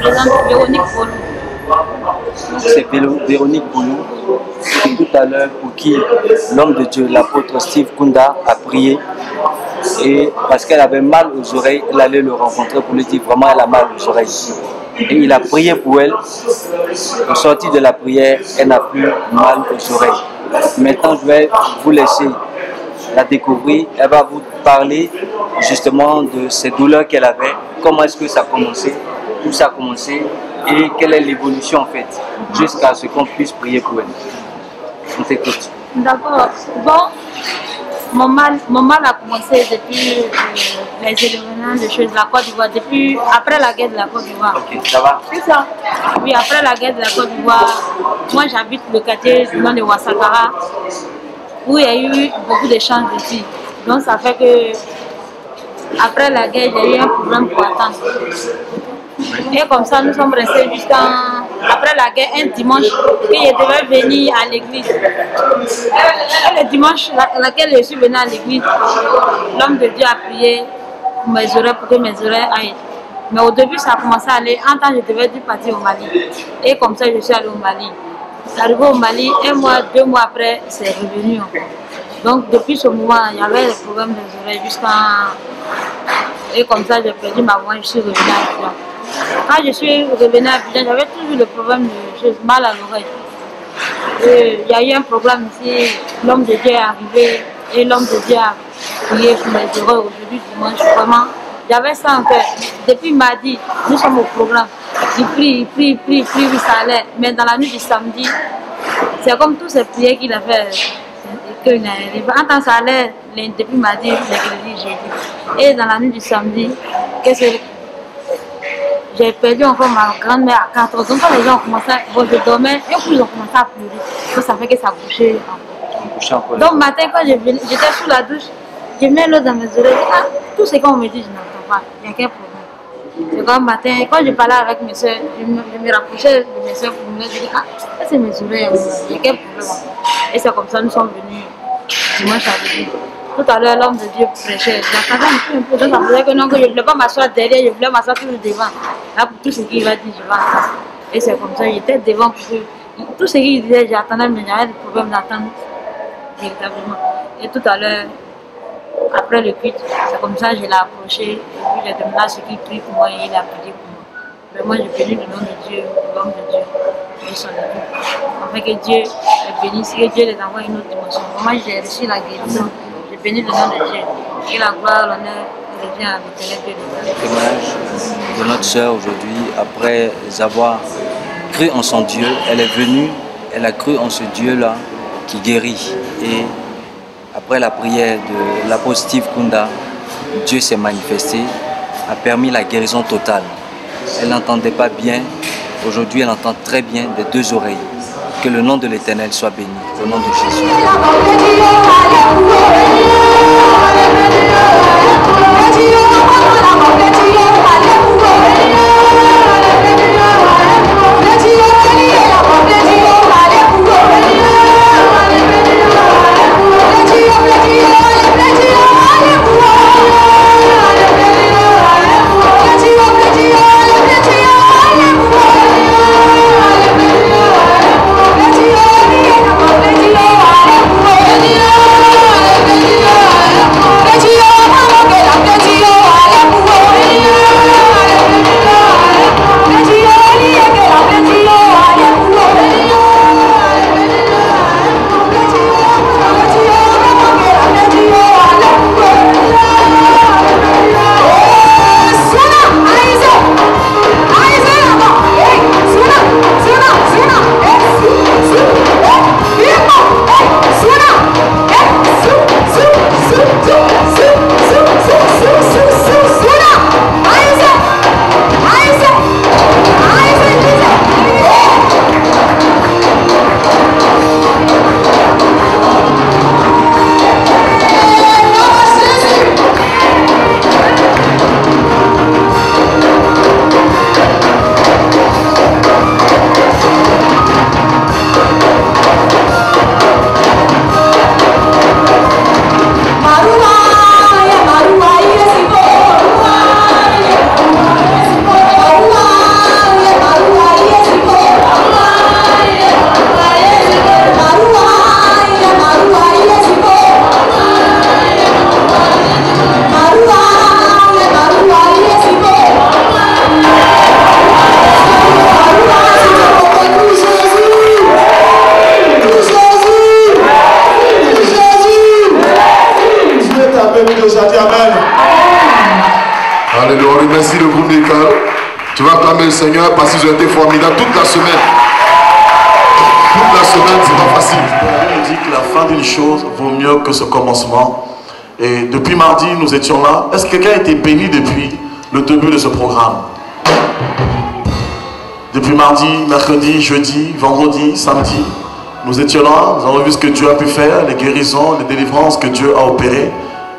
présente Véronique Paulou. C'est Véronique Paulou, tout à l'heure pour qui l'homme de Dieu, l'apôtre Steve Kunda, a prié. Et parce qu'elle avait mal aux oreilles, elle allait le rencontrer pour lui dire vraiment elle a mal aux oreilles. Et il a prié pour elle. Au sortir de la prière, elle n'a plus mal aux oreilles. Maintenant, je vais vous laisser la découvrir. Elle va vous parler justement de ces douleurs qu'elle avait, comment est-ce que ça a commencé, où ça a commencé et quelle est l'évolution en fait, jusqu'à ce qu'on puisse prier pour elle. On t'écoute. D'accord. Bon, mon mal a commencé depuis les événements de choses de la Côte d'Ivoire, depuis après la guerre de la Côte d'Ivoire. Ok, ça va? C'est ça. Oui, après la guerre de la Côte d'Ivoire, moi j'habite le quartier du nom de Ouassakara, où il y a eu beaucoup d'échanges ici. Donc ça fait que après la guerre, j'ai eu un problème pour attendre. Et comme ça, nous sommes restés jusqu'à après la guerre, un dimanche, que je devais venir à l'église. Et le dimanche, laquelle je suis venue à l'église, l'homme de Dieu a prié pour mes oreilles, pour que mes oreilles aillent. Mais au début, ça a commencé à aller. En temps, je devais dû partir au Mali. Et comme ça, je suis allée au Mali. Arrivé au Mali, 1 mois, 2 mois après, c'est revenu encore. Donc, depuis ce moment, il y avait des problèmes des oreilles jusqu'à... Et comme ça, j'ai perdu ma voix, je suis revenue à Abidjan. Quand je suis revenue à Abidjan, j'avais toujours le problème de mal à l'oreille. Il y a eu un problème ici, l'homme de Dieu est arrivé et l'homme de Dieu a prié pour mes oreilles aujourd'hui, dimanche. Vraiment, j'avais ça en fait. Depuis mardi, nous sommes au programme. Il prie, oui, ça allait. Mais dans la nuit du samedi, c'est comme tous ces prières qu'il a fait. En temps, ça allait depuis mardi, mercredi, jeudi. Et dans la nuit du samedi, j'ai perdu encore ma grand-mère à 4 ans. Donc quand les gens ont commencé, je dormais, et puis ils ont commencé à pleurer. Donc ça fait que ça bouchait encore. Donc matin, quand j'étais sous la douche, je mets l'eau dans mes oreilles. Ah, tout ce qu'on me dit, je n'entends pas. Il y a quel problème? C'est comme matin, quand je parlais avec mes soeurs, je me rapprochais de mes soeurs pour me dire, ah, c'est mes oreilles, il y a quel problème? Et c'est comme ça nous sommes venus dimanche à l'église. Tout à l'heure, l'homme de Dieu prêchait. J'attendais un peu, donc ça faisait que non, que je ne voulais pas m'asseoir derrière, je voulais m'asseoir toujours devant. Là, pour tout ce qu'il va dire, je vais entendre. Et c'est comme ça, j'étais devant pour que tout ce qu'il disait, j'attendais, mais j'avais des problèmes d'attendre véritablement. Et tout à l'heure, après le culte, c'est comme ça, je l'ai approché, et puis j'ai demandé à ce qu'il prie pour moi, et il a prié pour moi. Mais moi, je bénis le nom de Dieu, l'homme de Dieu, et son équipe. Afin que Dieu les bénisse, que Dieu les envoie une autre dimension. Moi, j'ai reçu la guérison. Je bénis le nom de Dieu. Et la gloire, l'honneur revient à l'éternel Dieu. Le témoignage de notre sœur aujourd'hui, après avoir cru en son Dieu, elle est venue, elle a cru en ce Dieu-là qui guérit. Et après la prière de l'apôtre Steve Kunda, Dieu s'est manifesté, a permis la guérison totale. Elle n'entendait pas bien, aujourd'hui elle entend très bien des 2 oreilles. Que le nom de l'Éternel soit béni, au nom de Jésus. Yeah. Seigneur parce qu'ils ont été formidables toute la semaine. Toute la semaine, c'est pas facile. On dit que la fin d'une chose vaut mieux que ce commencement. Et depuis mardi, nous étions là. Est-ce que quelqu'un a été béni depuis le début de ce programme? Depuis mardi, mercredi, jeudi, vendredi, samedi, nous étions là. Nous avons vu ce que Dieu a pu faire, les guérisons, les délivrances que Dieu a opérées.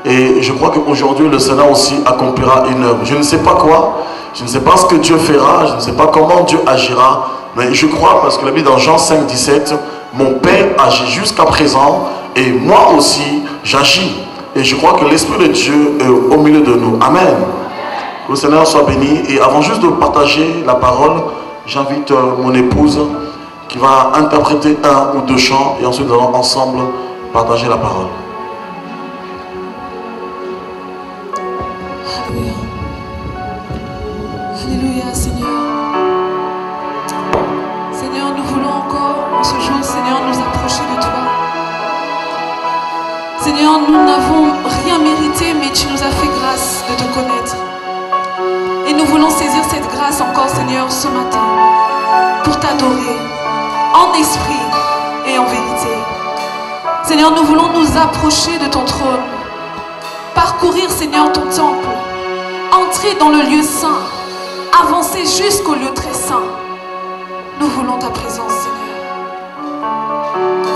Et je crois qu'aujourd'hui, le Seigneur aussi accomplira une œuvre. Je ne sais pas quoi, je ne sais pas ce que Dieu fera, je ne sais pas comment Dieu agira, mais je crois, parce que la Bible dans Jean 5, 17, mon Père agit jusqu'à présent, et moi aussi, j'agis. Et je crois que l'Esprit de Dieu est au milieu de nous. Amen. Que le Seigneur soit béni. Et avant juste de partager la parole, j'invite mon épouse qui va interpréter un ou deux chants, et ensuite nous allons ensemble partager la parole. Alléluia, Seigneur. Seigneur, nous voulons encore en ce jour, Seigneur, nous approcher de toi. Seigneur, nous n'avons rien mérité, mais tu nous as fait grâce de te connaître. Et nous voulons saisir cette grâce encore, Seigneur, ce matin, pour t'adorer, en esprit et en vérité. Seigneur, nous voulons nous approcher de ton trône, parcourir, Seigneur, ton temple, entrer dans le lieu saint, avancer jusqu'au lieu très saint. Nous voulons ta présence, Seigneur.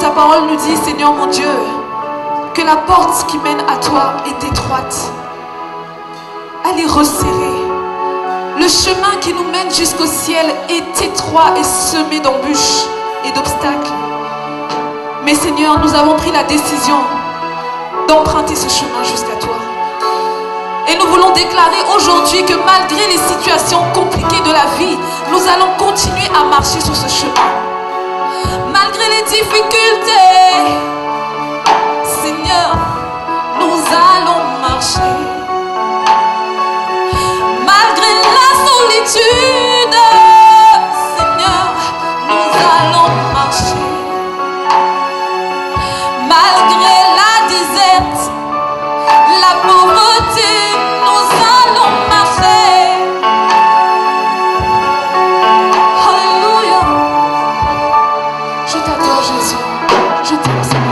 Ta parole nous dit, Seigneur mon Dieu, que la porte qui mène à toi est étroite. Elle est resserrée. Le chemin qui nous mène jusqu'au ciel est étroit et semé d'embûches et d'obstacles. Mais Seigneur, nous avons pris la décision d'emprunter ce chemin jusqu'à toi. Et nous voulons déclarer aujourd'hui que malgré les situations compliquées de la vie, nous allons continuer à marcher sur ce chemin. Malgré les difficultés, Seigneur, nous allons marcher. Malgré la solitude, Seigneur, nous allons marcher. Malgré la disette, la pauvreté, nous allons marcher. Alléluia. Je t'adore, Jésus. Je t'aime, Seigneur.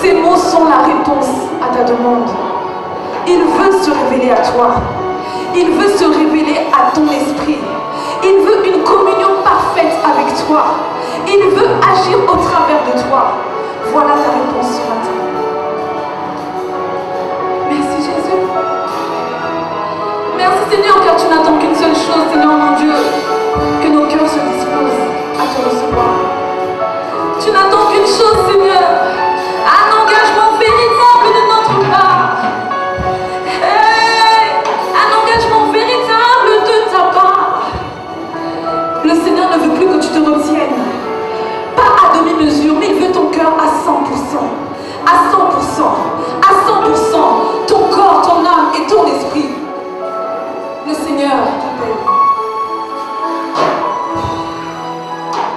Ces mots sont la réponse à ta demande. Il veut se révéler à toi. Il veut se révéler à ton esprit. Il veut une communion parfaite avec toi. Il veut agir au travers de toi. Voilà ta réponse ce matin. Merci Jésus. Merci Seigneur, car tu n'attends qu'une seule chose, Seigneur mon Dieu, que nos cœurs se disposent à te recevoir. Tu n'attends qu'une chose, Seigneur, un engagement véritable de notre part. Hey, un engagement véritable de ta part. Le Seigneur ne veut plus que tu te retiennes, pas à demi-mesure, mais il veut ton cœur à 100%. À 100%. À 100%. Ton corps, ton âme et ton esprit. Le Seigneur t'appelle.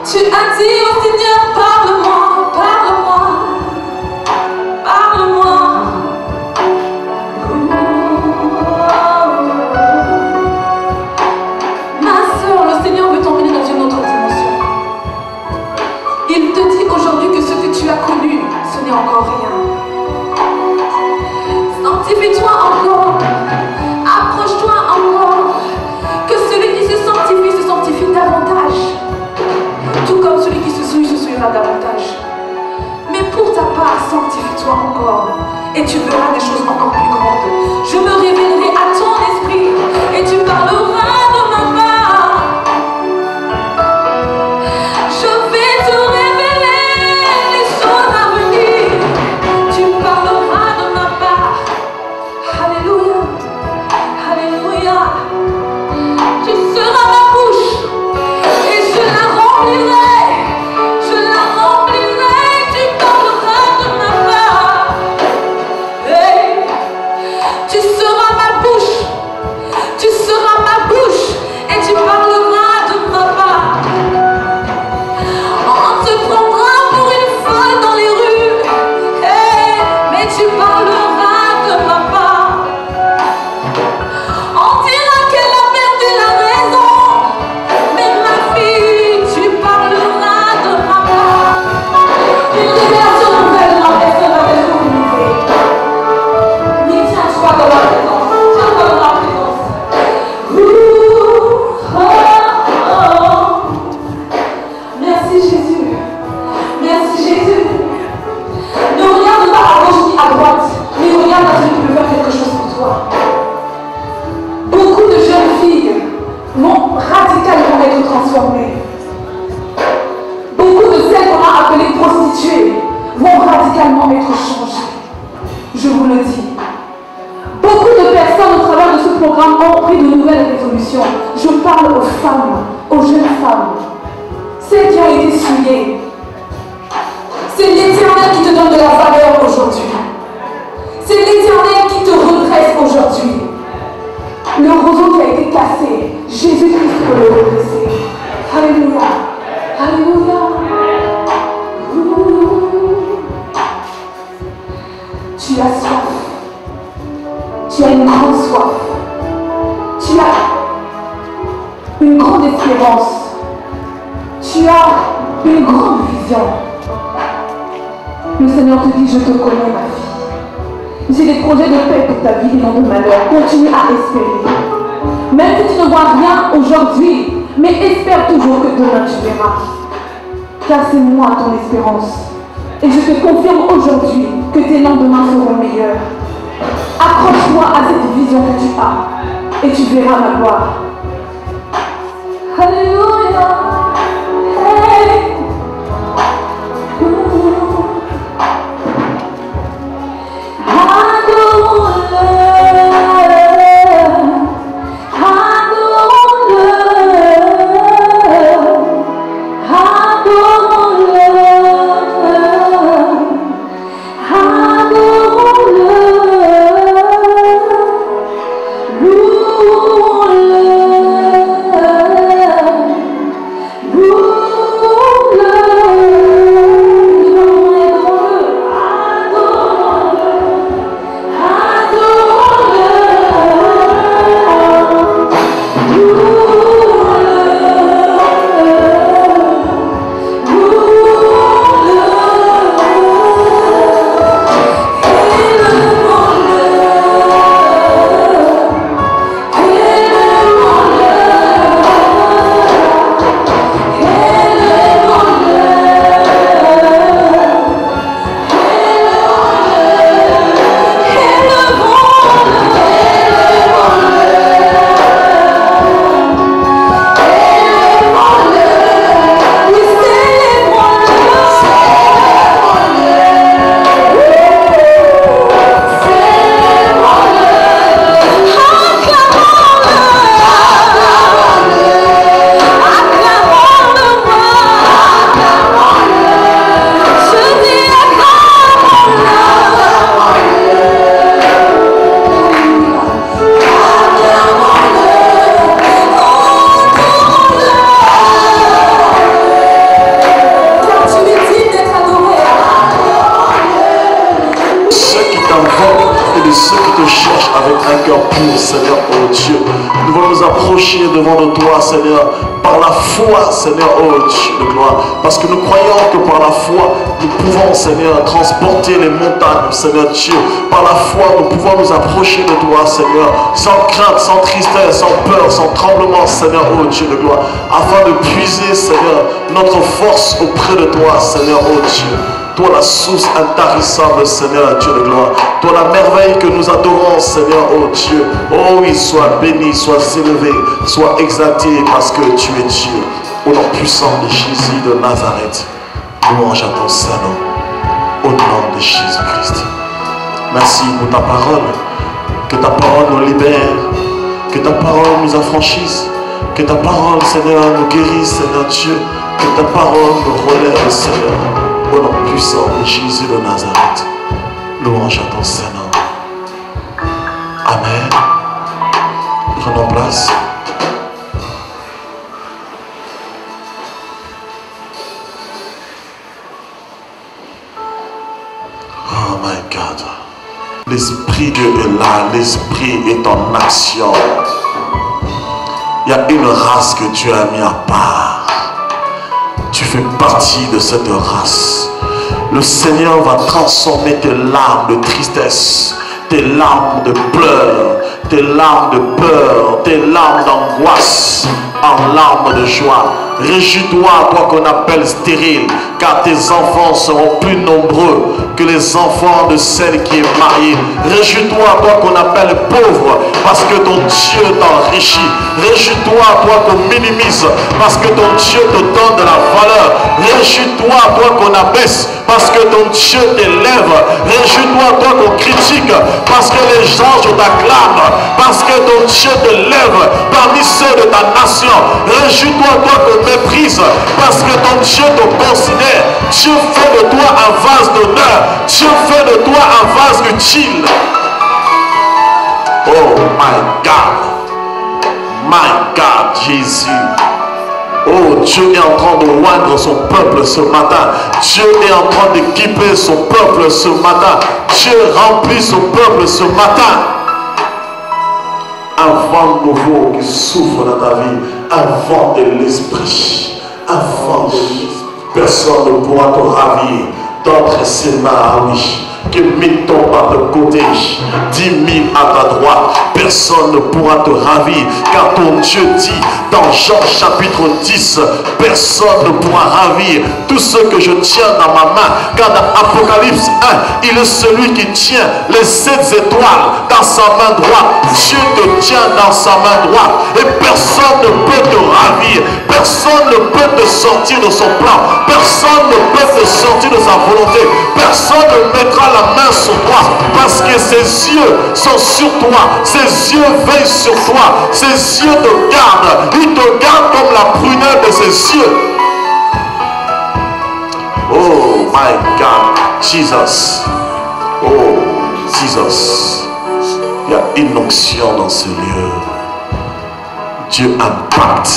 Tu as dit au Seigneur, parle-moi, parle-moi, parle-moi. Ma soeur, le Seigneur veut t'emmener dans une autre dimension. Il te dit aujourd'hui que ce que tu as connu, ce n'est encore rien. Sanctifie-toi encore. Approche-toi encore. Que celui qui se sanctifie davantage. Tout comme celui qui se souillera davantage. Mais pour ta part, sanctifie-toi encore. Et tu verras des choses encore plus grandes. Je me révélerai à ton esprit. Et tu parleras de ma part. Je vais te révéler les choses à venir. Tu parleras de ma part. Alléluia. Alléluia. Tu seras ma bouche. Et je la remplirai. Je la remplirai. Tu parleras de ma part. Hey. Tu seras ma bouche. Tu seras ma bouche. Et tu parleras de ma part. On te prendra pour une folle dans les rues. Hey. Mais tu parleras de ma part. On dira qu'elle a perdu la raison. Mais ma fille, tu parleras de ma part. Une révélation nouvelle dans personne va te communiquer. Mais tiens-toi dans la présence. Tiens-toi dans la présence. Ouh, oh, oh. Merci Jésus. Merci Jésus. Ne regarde pas à gauche ni à droite, mais regarde à celui qui peut faire quelque chose pour toi. Beaucoup de jeunes filles vont radicalement être transformées. Beaucoup de celles qu'on a appelées prostituées vont radicalement être changées. Je vous le dis. Beaucoup de personnes au travers de ce programme ont pris de nouvelles résolutions. Je parle aux femmes, aux jeunes femmes, celles qui ont été souillées. C'est l'Éternel qui te donne de la valeur aujourd'hui. C'est l'Éternel qui te redresse aujourd'hui. Le roseau qui a été cassé, Jésus-Christ peut le redresser. Alléluia. Alléluia. Tu as soif. Tu as une grande soif. Tu as une grande espérance. Tu as une grande vision. Le Seigneur te dit, je te connais ma fille. J'ai des projets de paix pour ta vie et non de malheur. Continue à espérer. Même si tu ne vois rien aujourd'hui, mais espère toujours que demain tu verras. Car c'est moi ton espérance. Et je te confirme aujourd'hui que tes lendemains seront meilleurs. Accroche-toi à cette vision que tu as et tu verras ma gloire. Alléluia. Hey. ceux qui t'invoquent et de ceux qui te cherchent avec un cœur pur, Seigneur, oh Dieu. Nous voulons nous approcher devant de toi, Seigneur, par la foi, Seigneur, oh Dieu de gloire. Parce que nous croyons que par la foi, nous pouvons, Seigneur, transporter les montagnes, Seigneur Dieu. Par la foi, nous pouvons nous approcher de toi, Seigneur, sans crainte, sans tristesse, sans peur, sans tremblement, Seigneur, oh Dieu de gloire, afin de puiser, Seigneur, notre force auprès de toi, Seigneur, oh Dieu. Toi la source intarissable, Seigneur, Dieu de gloire. Toi la merveille que nous adorons, Seigneur, oh Dieu. Oh oui, sois béni, sois élevé, sois exalté parce que tu es Dieu. Au nom puissant de Jésus de Nazareth, louange à ton Saint-Nom. Au nom de Jésus-Christ. Merci pour ta parole. Que ta parole nous libère. Que ta parole nous affranchisse. Que ta parole, Seigneur, nous guérisse, Seigneur Dieu. Que ta parole nous relève, Seigneur. Au nom puissant de Jésus de Nazareth. Louange à ton Saint-Nom. Amen. Prenons place. Oh my God. L'Esprit de Dieu est là. L'Esprit est en action. Il y a une race que Dieu a mis à part. Tu fais partie de cette race. Le Seigneur va transformer tes larmes de tristesse, tes larmes de pleurs, tes larmes de peur, tes larmes d'angoisse en larmes de joie. Réjouis-toi, toi qu'on appelle stérile, car tes enfants seront plus nombreux que les enfants de celle qui est mariée. Réjouis-toi, toi qu'on appelle pauvre, parce que ton Dieu t'enrichit. Réjouis-toi, toi qu'on minimise, parce que ton Dieu te donne de la valeur. Réjouis-toi, toi qu'on abaisse, parce que ton Dieu t'élève. Réjouis-toi, toi qu'on critique, parce que les anges t'acclament, parce que ton Dieu te lève parmi ceux de ta nation. Réjouis-toi, toi qu'on méprise, parce que ton Dieu te considère. Dieu fait de toi un vase d'honneur. Dieu fait de toi un vase utile. Oh my God, Jésus. Oh, Dieu est en train de oindre son peuple ce matin. Dieu est en train d'équiper son peuple ce matin. Dieu remplit son peuple ce matin. Un vent nouveau qui souffle dans ta vie. Un vent de l'esprit. Un vent de l'esprit. Personne ne pourra te ravir. D'entre ses mains, oui. Que 1000 tombent à ton côté, 10 000 à ta droite, personne ne pourra te ravir, car ton Dieu dit dans Jean chapitre 10, personne ne pourra ravir tout ce que je tiens dans ma main, car dans Apocalypse 1, il est celui qui tient les 7 étoiles dans sa main droite. Dieu te tient dans sa main droite et personne ne peut te ravir, personne ne peut te sortir de son plan, personne ne peut te sortir de sa volonté, personne ne mettra la main sur toi, parce que ses yeux sont sur toi, ses yeux veillent sur toi, ses yeux te gardent, il te garde comme la prunelle de ses yeux. Oh my God, Jesus. Oh Jesus. Il y a une onction dans ce lieu. Dieu impacte.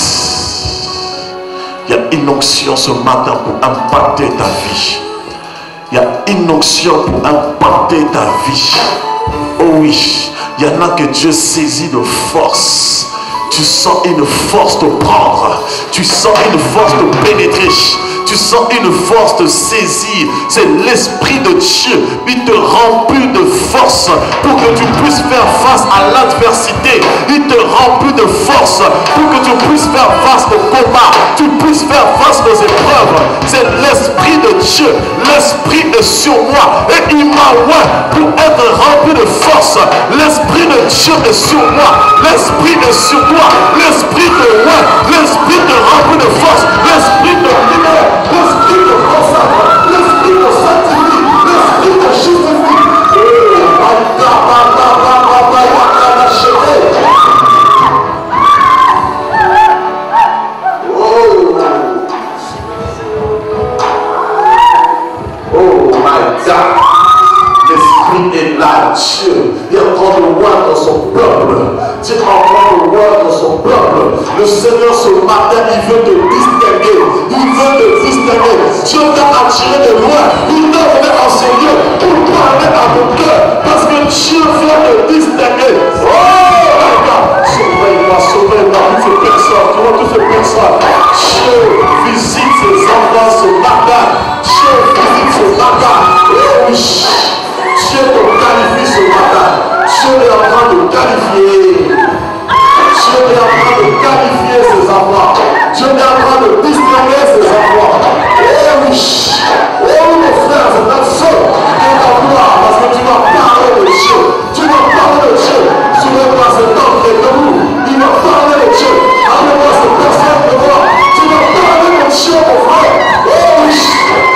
Il y a une onction ce matin pour impacter ta vie. Il y a une onction pour impacter ta vie. Oh oui, il y en a que Dieu saisit de force. Tu sens une force te prendre. Tu sens une force te pénétrer. Tu sens une force te saisir. C'est l'Esprit de Dieu. Il te remplit de force pour que tu puisses faire face à l'adversité. Il te remplit de force pour que tu puisses faire face au combat. Tu puisses faire face aux épreuves. C'est l'Esprit de Dieu. L'Esprit est sur moi et il m'a oint pour être rempli de force. L'Esprit de Dieu est sur moi. L'Esprit est sur toi. L'Esprit te oint. L'Esprit te remplit de force. L'Esprit te libère. L'Esprit te consacre. L'Esprit te sanctifie. L'Esprit te justifie. Oh my God. L'Esprit est là, Dieu. Il est en train de voir dans son peuple. Dieu est en train de voir dans son peuple. Le Seigneur ce matin, il veut te distinguer. Il veut te distinguer. Dieu t'a attiré de loin. Il t'a amené en ce lieu pour parler à ton cœur. Dieu est en train de qualifier. Dieu est en train de qualifier ses enfants. Dieu est en train de distinguer ses enfants. Eh oui, mon frère, c'est un seul qui est en gloire parce que tu vas parler de Dieu. Tu vas parler de Dieu. Tu ne vas pas cet homme qui est debout. Il va parler de Dieu. Allez-moi cette personne de moi. Tu vas parler de Dieu, mon frère. Eh oui,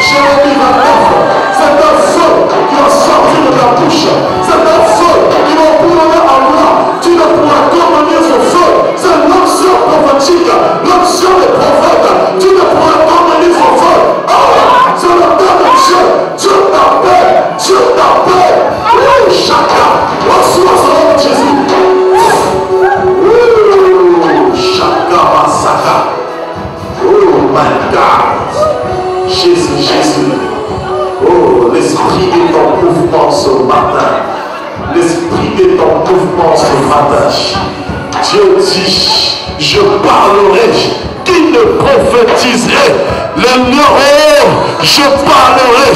Jérémie 29. C'est un feu qui va sortir de ta bouche. C'est un feu qui va couronner en gloire. Tu ne pourras commander ce feu. C'est l'onction prophétique, l'onction des prophètes. Tu ne pourras commander ce feu. Oh, c'est le temps de Dieu. Dieu t'appelle. Dieu t'appelle. Oh, chacun. Reçois ce nom de Jésus. Oh, chacun massacre. Oh, my God. Jésus, Jésus. Oh, l'esprit est en mouvement ce matin. L'esprit est en mouvement ce matin. Dieu dit, je parlerai. Qui ne prophétiserait le lion? Oh, je parlerai.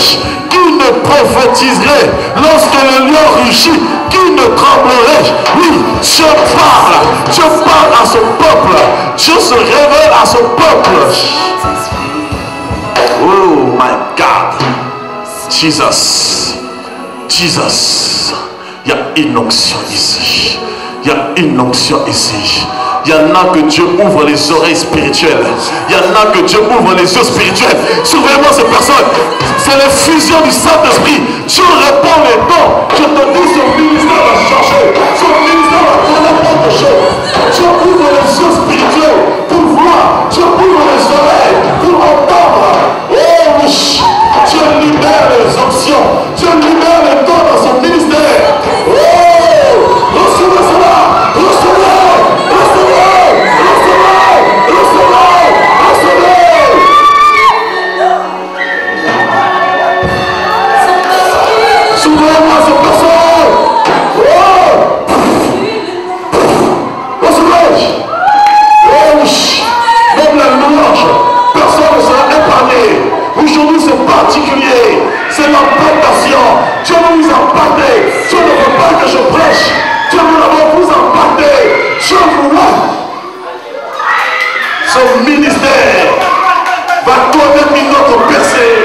Qui ne prophétiserait lorsque le lion rugit? Qui ne tremblerait? Oui, Dieu parle. Dieu parle à son peuple. Dieu se révèle à son peuple. Oh my God. Jesus. Jesus. Il y a une onction ici. Il y a une onction ici. Il y en a que Dieu ouvre les oreilles spirituelles. Il y en a que Dieu ouvre les yeux spirituels. Souvenez-moi ces personnes. C'est l'effusion du Saint-Esprit. Dieu répand les dons. Je te dis, son ministère va changer. Son ministère va connaître autre chose. Dieu ouvre les yeux spirituels pour voir. Dieu ouvre les oreilles pour entendre. Oh oui. Dieu libère les options. Dieu libère les dons dans son ministère. Oh, recevez cela. Recevez. Souvenez-moi cette personne. Oh, recevez. Oh oui. Même la louange, personne ne sera épargné. Aujourd'hui c'est particulier. C'est l'impactation. Dieu veut vous impacter. Dieu ne veut pas que je prêche. Dieu veut vous impacter. Dieu vous son ministère va connaître une autre percée.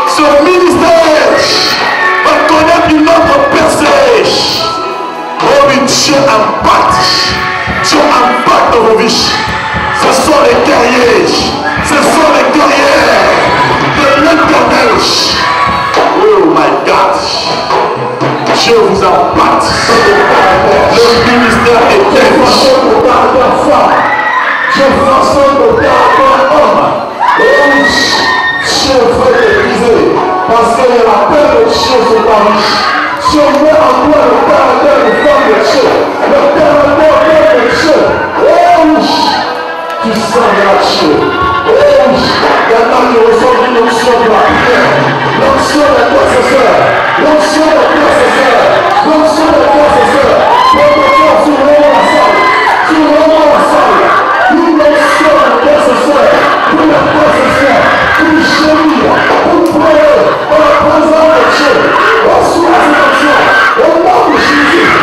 Son ministère va connaître une autre percée. Oh oui, Dieu impacte. Dieu impacte vos vies. Ce sont les guerriers. Ce sont les guerrières de l'Éternel. Oh my God. Dieu vous impacte. Le ministère est fait. Dieu façonne le caractère homme. Et Dieu veut t'épuiser. Parce qu'il y a la paix de Dieu sur ta vie. Dieu met en toi le caractère de femme de Dieu. Le caractère de Dieu. Et tu seras Dieu. Et il y en a qui reçoivent une onction de la prière. L'onction des intercesseurs. L'onction des intercesseurs. L'onction des intercesseurs. Protégez sur la salle. Sur la salle. Une onction d'intercesseur, pour l'intercesseur, pour gémir, pour prier, dans la présence de Dieu. Reçois cette onction, au nom de Jésus.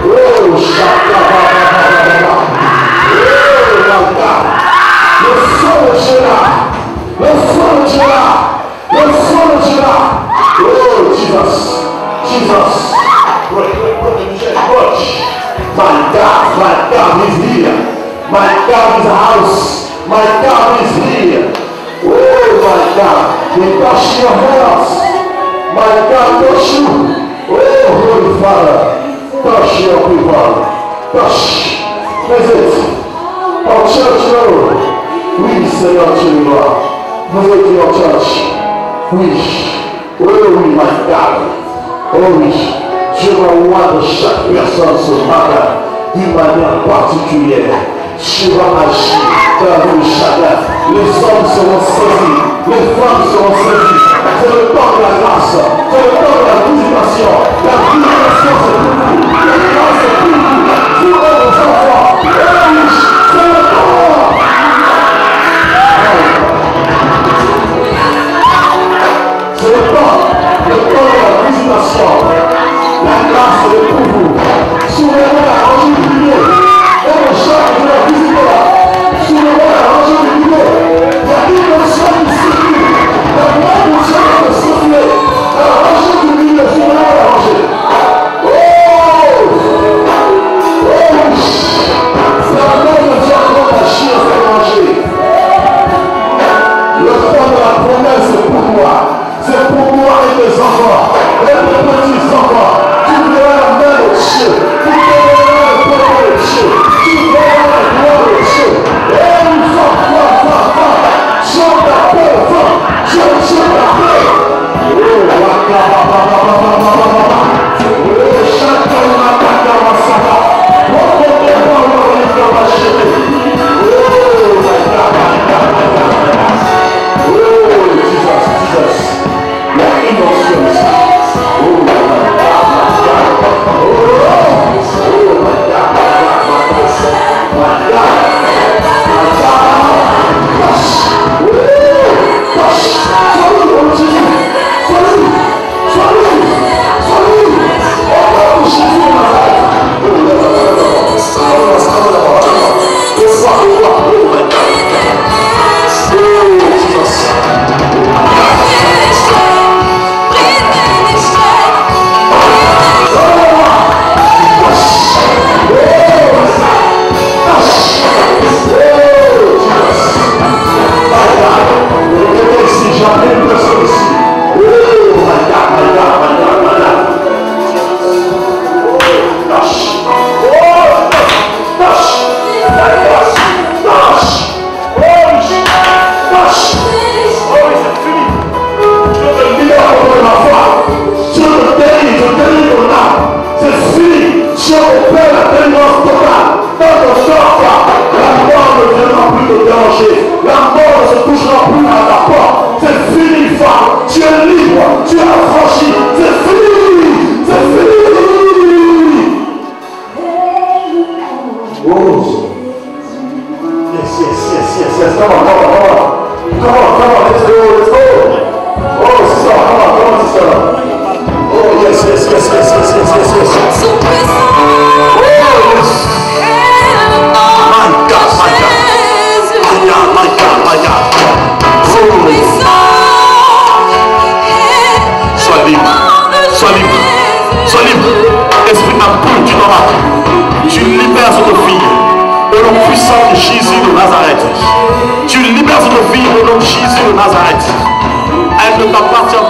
Oh, Shakabababababa. Oh, Langa. Le feu de Dieu là. Le feu de Dieu là. Le feu de Dieu là. Oh, Jesus. Jesus. My God is here. My God is a house. My God is here. Oh my God. They touch your hands. My God, touch you. Oh Holy Father. Touch your people. Touch. Visit. Our church, Lord. Oui, Seigneur, tu es là. Vous êtes your church. Oui. Oh oui, my God. Oh oui. Je vois de chaque personne ce matin d'une manière particulière. Tu vas agir dans la vie de chacun. Les hommes seront saisis, les femmes seront saisies. C'est le temps de la grâce, c'est le temps de la visitation. La visitation, c'est pour vous. La grâce, c'est pour vous. Pour vos enfants. C'est le temps. C'est le temps de la visitation. visitation. La grâce est pour vous. Soulevez la rangée du milieu. Et le chant de la visite-là. Soulevez la rangée du milieu. Il y a une personne qui circule. La moindre personne qui circule. La rangée du milieu. Soulevez la rangée. C'est la main de Dieu quand la chien fait manger. Le temps de la promesse est pour moi. C'est pour moi et mes enfants. Et mes petits enfants. Tu verras la main de Dieu. Tu verras le peuple de Dieu. Tu verras la gloire de Dieu. Et nous sommes chante la paix, chante la paix. Elle ne t'appartient